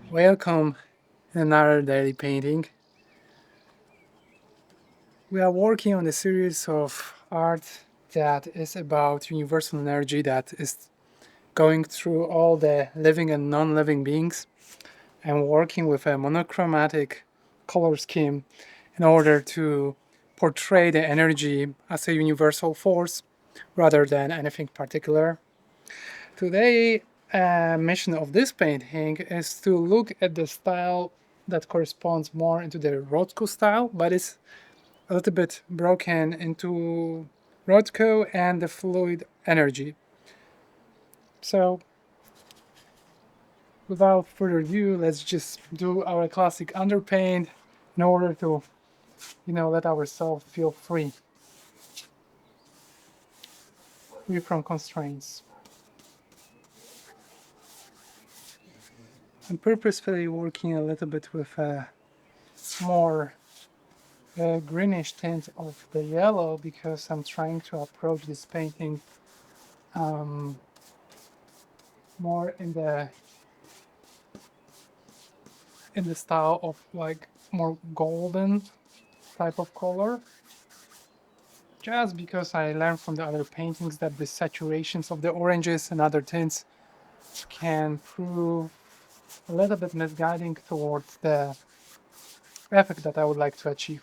Welcome to another daily painting. We are working on a series of art that is about universal energy that is going through all the living and non-living beings and working with a monochromatic color scheme in order to portray the energy as a universal force rather than anything particular. Today, mission of this painting is to look at the style that corresponds more into the Rothko style, but it's a little bit broken into Rothko and the fluid energy. So, without further ado, let's just do our classic underpaint in order to, let ourselves feel free from constraints. I'm purposefully working a little bit with a more greenish tint of the yellow because I'm trying to approach this painting more in the style of like more golden type of color. Just because I learned from the other paintings that the saturations of the oranges and other tints can prove a little bit misguiding towards the effect that I would like to achieve.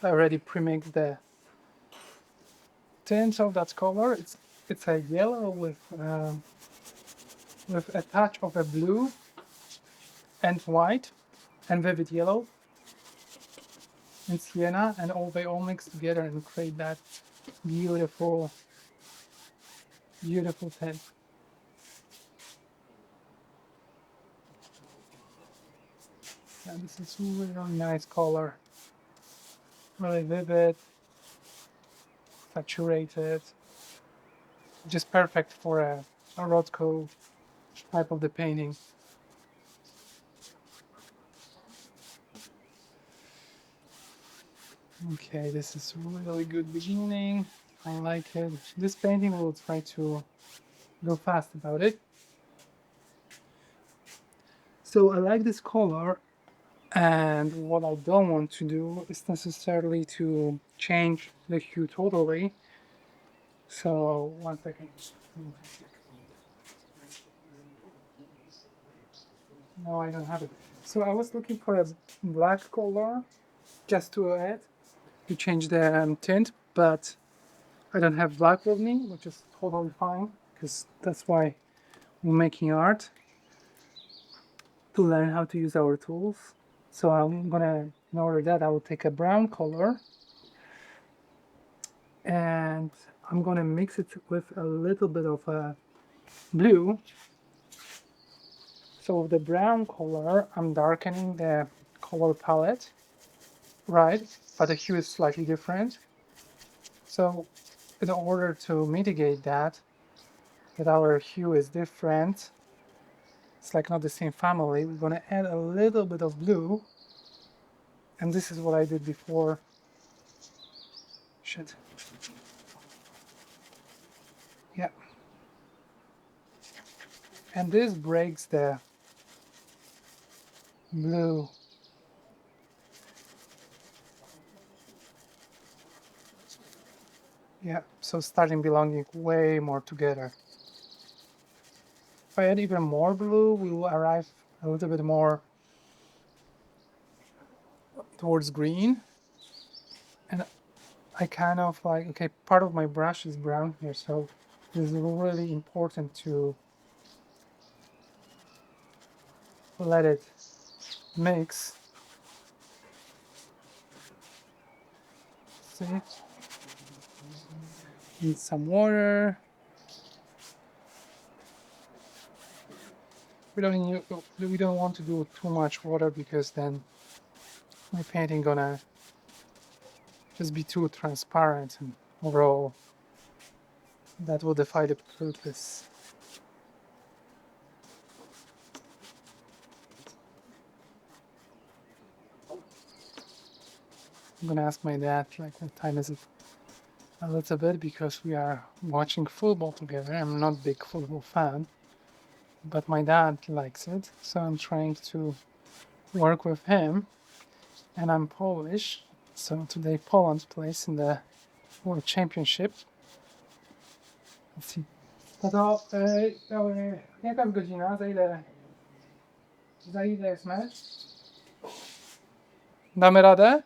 I already pre-mixed the tints of that color. It's a yellow with a touch of a blue and white and vivid yellow and sienna, and they all mix together and create that beautiful, beautiful tint. And this is really nice color, really vivid, saturated, just perfect for a Rothko type of the painting. Okay, this is really good beginning. I like it. This painting will try to go fast about it. So I like this color, and what I don't want to do is necessarily to change the hue totally. So one second. No, I don't have it. So I was looking for a black color just to add to change the tint, but I don't have black with me, which is totally fine because that's why we're making art, to learn how to use our tools. So I'm gonna, in order that, I will take a brown color and I'm gonna mix it with a little bit of a blue. So with the brown color, I'm darkening the color palette, right? But the hue is slightly different. So in order to mitigate that our hue is different, it's like not the same family, we're gonna add a little bit of blue. And this is what I did before. Shit. Yeah. And this breaks the blue. Yeah, so starting belonging way more together. If I add even more blue, we will arrive a little bit more towards green. And I kind of like, okay, part of my brush is brown here, so it's really important to let it mix. See? Need some water. We don't want to do too much water because then my painting gonna just be too transparent, and overall that will defy the purpose. I'm gonna ask my dad, like, what time is it? a little bit because we are watching football together. I'm not a big football fan, but my dad likes it, so I'm trying to work with him. And I'm Polish, so today Poland plays in the World Championship. Let's see. No to jaka jest godzina? Za ile jest mecz? Damy radę?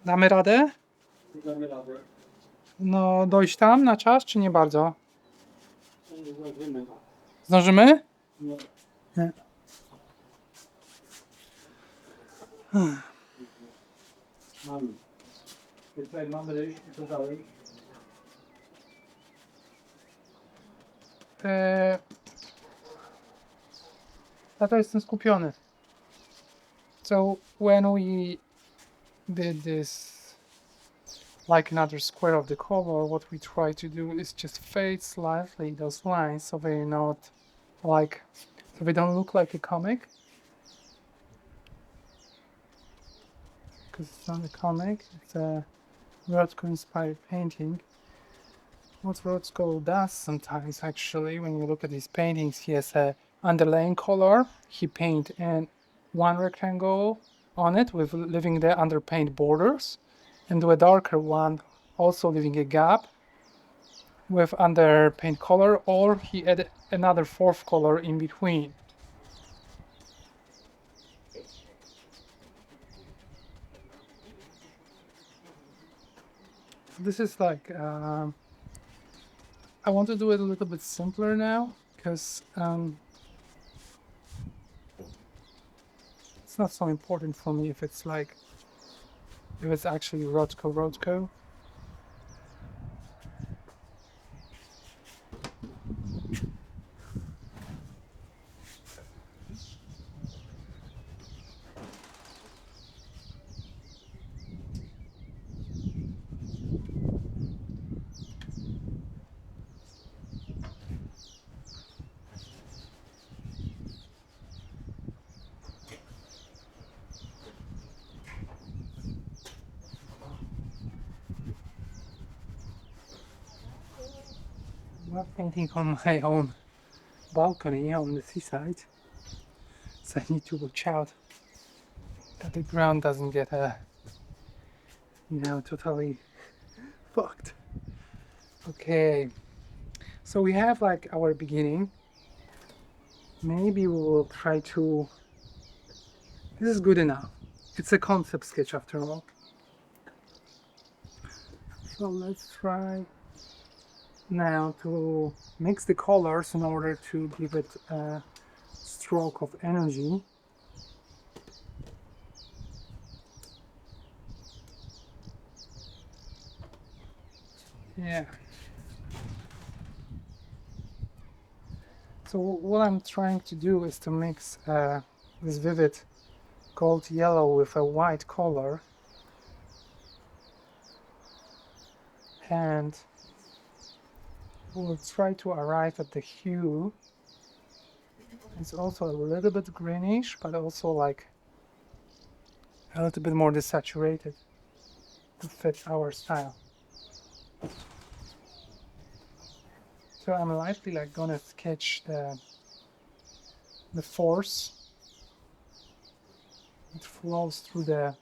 Damy radę? Damy radę. No, dojść tam na czas, czy nie bardzo? Zdążymy. Zdążymy? No. Nie. Mamy. Tutaj mamy ryż, to dalej. Tato, jestem skupiony. So, when we did this, like another square of the color, what we try to do is just fade slightly those lines so they're not like, so they don't look like a comic. Because it's not a comic, it's a Rothko inspired painting. What Rothko does sometimes, actually, when you look at his paintings, he has a underlaying color. He paint in one rectangle on it with leaving the underpaint borders, and do a darker one, also leaving a gap with underpaint color, or he add another fourth color in between. This is like I want to do it a little bit simpler now because it's not so important for me if it's like if it's actually Rothko. I'm not painting on my own balcony on the seaside, so I need to watch out that the ground doesn't get totally fucked. Okay, so we have like our beginning. Maybe we will try to. This is good enough. It's a concept sketch after all. So let's try now to mix the colors in order to give it a stroke of energy. Yeah. So what I'm trying to do is to mix this vivid gold yellow with a white color, and we'll try to arrive at the hue. It's also a little bit greenish, but also like a little bit more desaturated to fit our style. So I'm lightly like gonna sketch the force. It flows through the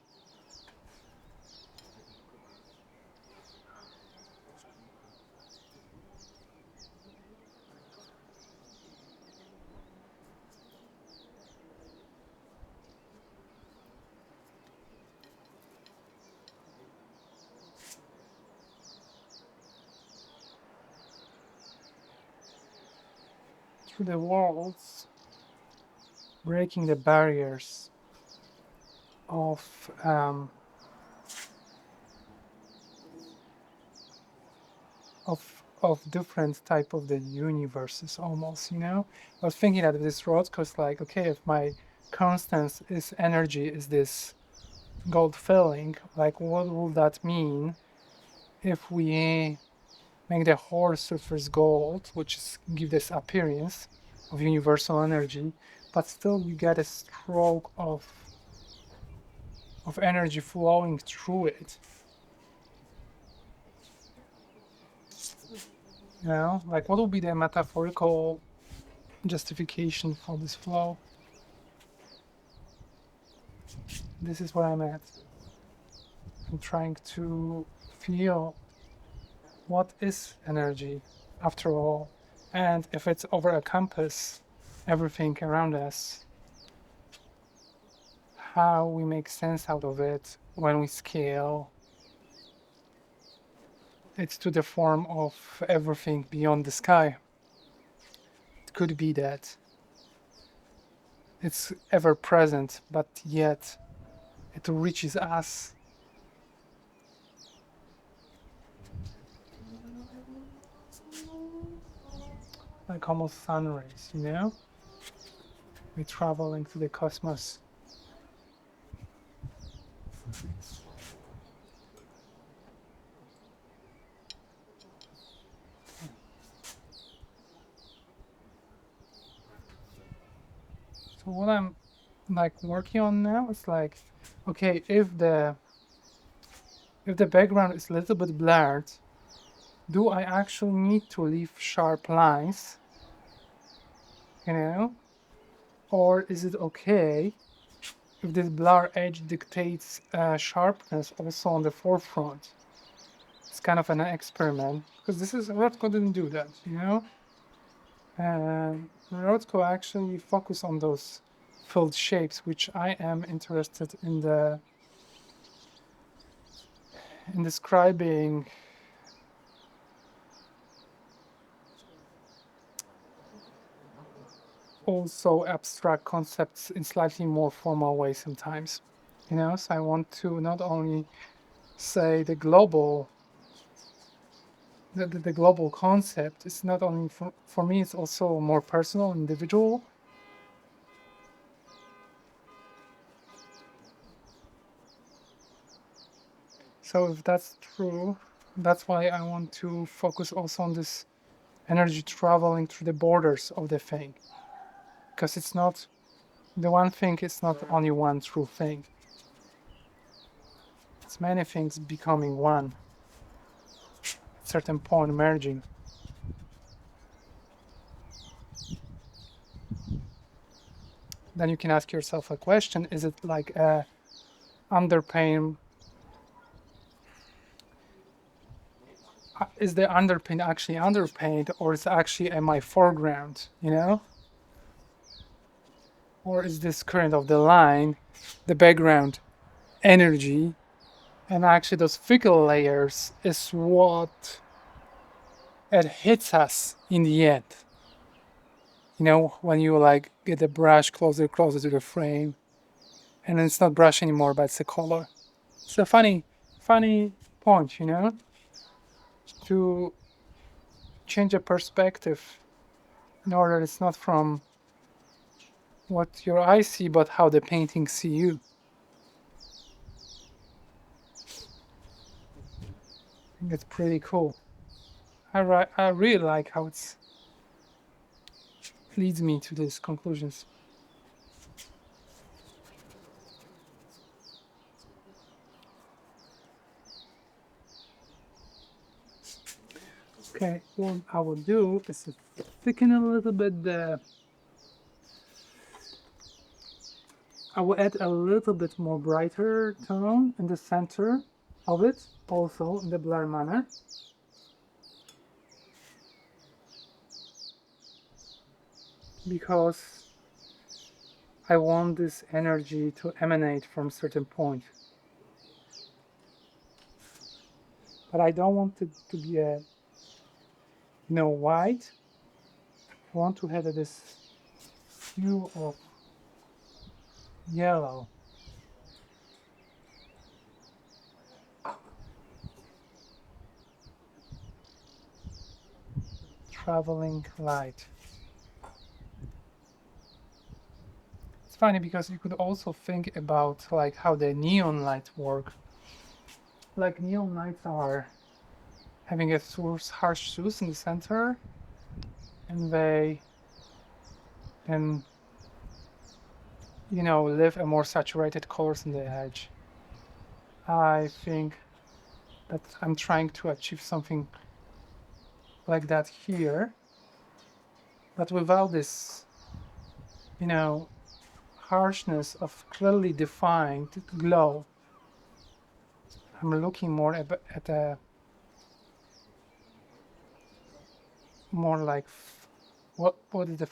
through the walls, breaking the barriers of different type of the universes almost, I was thinking that this Rothko is like, okay, if my constants is energy is this gold filling. Like, what will that mean if we make the whole surface gold, which is give this appearance of universal energy, but still you get a stroke of energy flowing through it. You know, like what would be the metaphorical justification for this flow? This is where I'm at. I'm trying to feel what is energy after all, and if it's over a compass, everything around us, how we make sense out of it when we scale it's to the form of everything beyond the sky. It could be that it's ever present, but yet it reaches us like almost sun rays, you know? We're traveling to the cosmos. So what I'm like working on now is like, okay, if the background is a little bit blurred, do I actually need to leave sharp lines, you know? Or is it okay if this blur edge dictates sharpness also on the forefront? It's kind of an experiment because this is Rothko didn't do that, you know. And Rothko actually focus on those filled shapes, which I am interested in describing. Also abstract concepts in slightly more formal way sometimes, you know. So I want to not only say the global the global concept is not only for me, it's also more personal, individual. So if that's true, that's why I want to focus also on this energy traveling through the borders of the thing, because it's not the one thing, it's not only one true thing, it's many things becoming one at a certain point, merging. Then you can ask yourself a question: is it like a underpain? Is the underpaint actually underpaint, or is it actually in my foreground, you know? Or is this current of the line the background energy, and actually those thicker layers is what it hits us in the end? You know, when you like get the brush closer to the frame, and it's not brush anymore, but it's a color. It's a funny point, you know, to change a perspective in order it's not from what your eyes see, but how the painting see you. I think it's pretty cool. I really like how it leads me to these conclusions. Okay, what I will do is to thicken a little bit I will add a little bit more brighter tone in the center of it, also in the blur manner. Because I want this energy to emanate from a certain point. But I don't want it to be a white. I want to have this hue of yellow. Traveling light. It's funny because you could also think about like how the neon lights work. Like neon lights are having a source harsh source in the center, and they can, you know, leave a more saturated colors in the edge. I think that I'm trying to achieve something like that here, but without this, you know, harshness of clearly defined glow. I'm looking more at a more like what is the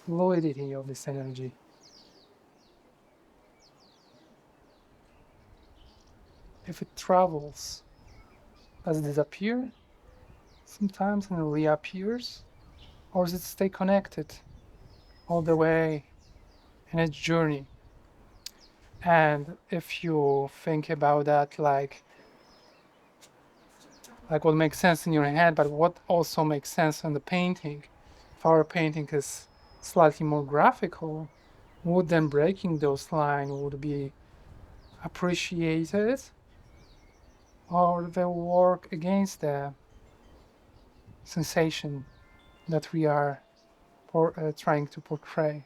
fluidity of this energy. If it travels, does it disappear sometimes and reappears, or does it stay connected all the way in its journey? And if you think about that, like what makes sense in your head, but what also makes sense in the painting. If our painting is slightly more graphical, would then breaking those lines would be appreciated, or they work against the sensation that we are trying to portray?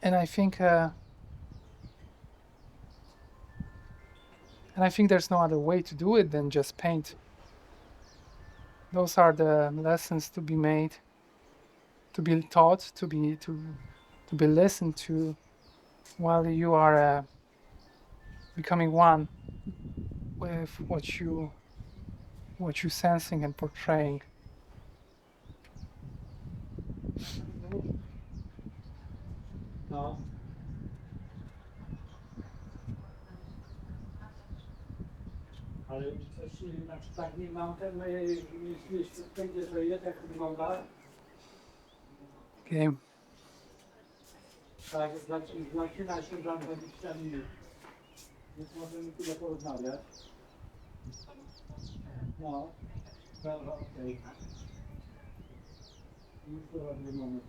And I think there's no other way to do it than just paint. Those are the lessons to be made, to be taught, to be listened to, while you are becoming one with what you sensing and portraying. No. Ale coś, znaczy tak nie mam ten, jeśli będzie, że jest, jak wygląda, Okay. tak, zaczyna się za 20 minut. Więc możemy chwilę porozmawiać. No, dobra, okej. Już to robię moment.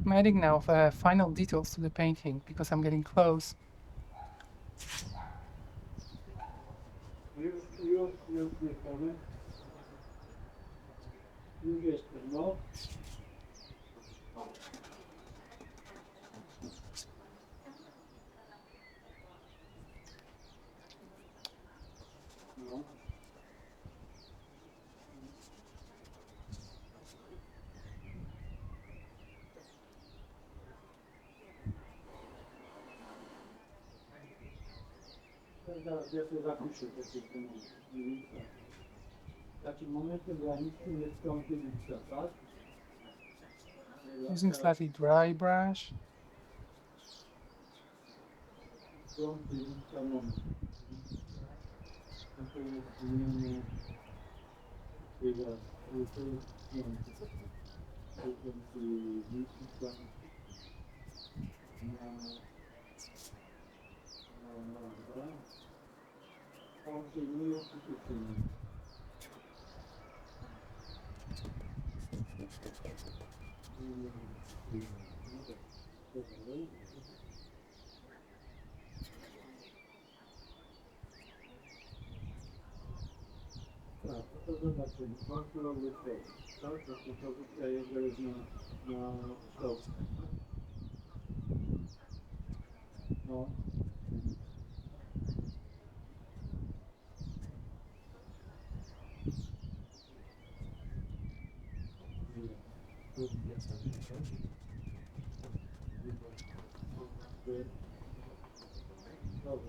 I'm adding now final details to the painting because I'm getting close. Już jestem. Już jestem, no. No. Zaraz ja to zapiszę to system. Takim momentem granicznym jest piątnica, tak? Using slightly dry brush. Piątnica moment. To jest zmienienie jego tak, to zobaczymy. Kontroluję to, to produkcja jego jest na stop. No. Dobra,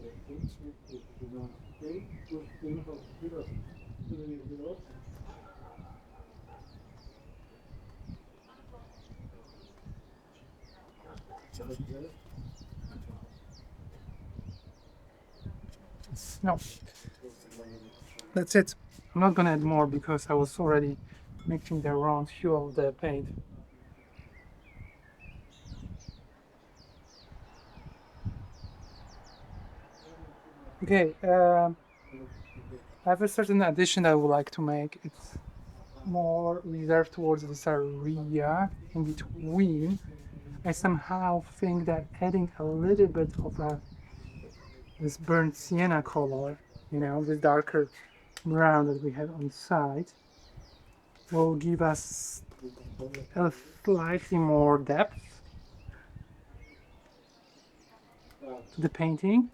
No, that's it. I'm not gonna add more because I was already mixing the wrong hue of the paint. Okay, I have a certain addition I would like to make. It's more reserved towards this area in between. I somehow think that adding a little bit of this burnt sienna color, you know, this darker brown that we have on the side, will give us a slightly more depth to the painting.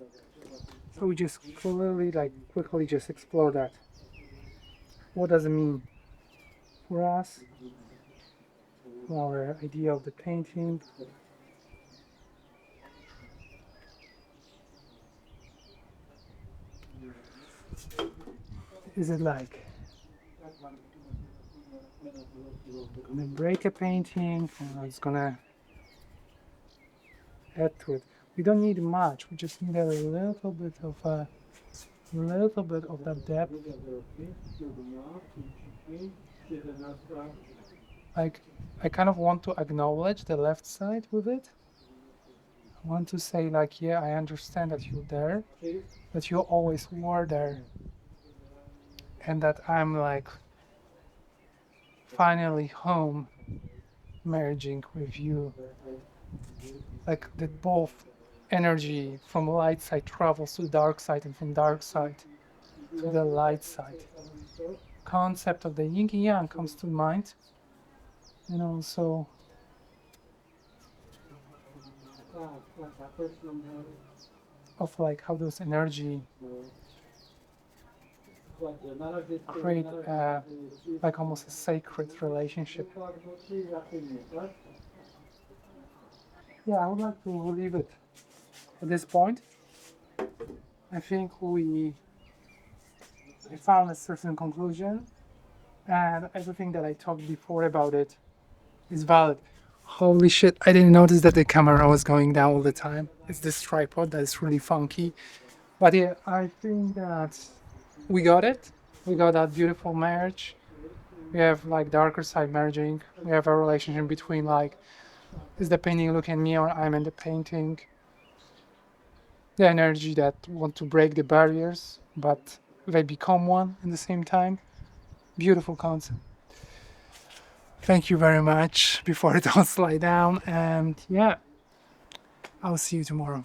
So we just clearly, like, quickly just explore that. What does it mean for us? Our idea of the painting. Is it like gonna break a painting or it's gonna add to it? We don't need much, we just need a little bit of that depth. Like, I kind of want to acknowledge the left side with it. I want to say, like, yeah, I understand that you're there, that you always were there, and that I'm like finally home, merging with you. Like that both energy from light side travels to dark side and from dark side to the light side. Concept of the yin and yang comes to mind, and also of like how those energy create like almost a sacred relationship. Yeah, I would like to leave it at this point. I think I found a certain conclusion, and everything that I talked before about it is valid. Holy shit, I didn't notice that the camera was going down all the time. It's this tripod that is really funky. But yeah, I think that we got it. We got that beautiful marriage. We have like darker side merging. We have a relationship between like, is the painting looking at me or I'm in the painting? The energy that want to break the barriers, but they become one at the same time. Beautiful concept. Thank you very much before it all slide down, and yeah, I'll see you tomorrow.